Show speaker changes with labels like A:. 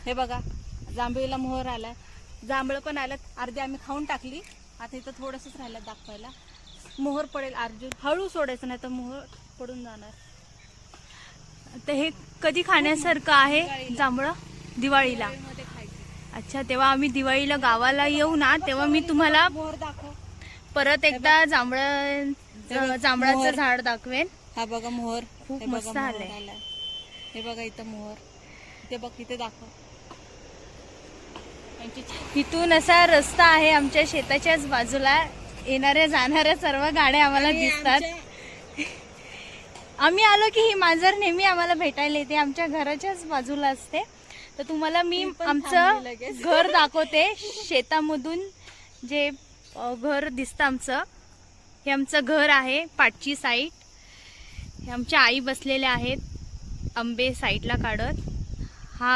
A: हे बघा जांभळीला मोहर आला, जांभळं पण आलं, अर्धी आम्ही खाऊन टाकली. आता इथं थोडंसंच राहिलं दाखवायला. मोहर पडेल अर्जुन, हळू सोडायचं नाही तर मोहर पडून जाणार.
B: तर हे कधी खाण्यासारखं आहे जांभळं? दिवाळीला.
A: मध्ये खायची.
B: अच्छा, तेव्हा आम्ही दिवाळीला गावाला येऊ ना, तेव्हा मी तुम्हाला
A: मोहर दाखव.
B: परत एकदा जांभळाचं झाड दाखवेन.
A: हा बघा मोहर,
B: खूप
A: हे बघा
B: मस्त
A: मोहर
B: आलंय.
A: आलाय. हे बघा इथं मोहर, इथे बघ, इथे दाखव.
B: इथून असा रस्ता आहे आमच्या शेताच्याच बाजूला. येणाऱ्या जाणाऱ्या सर्व गाड्या आम्हाला दिसतात. आम्ही आलो की ही मांजर नेहमी आम्हाला भेटायला येते, आमच्या घराच्याच बाजूला असते. तर तुम्हाला मी आमचं घर दाखवते. शेतामधून जे घर दिसतं आमचं, हे आमचं घर आहे. पाठची साईड हे आमच्या आई बसलेल्या आहेत आंबे साईडला काढत.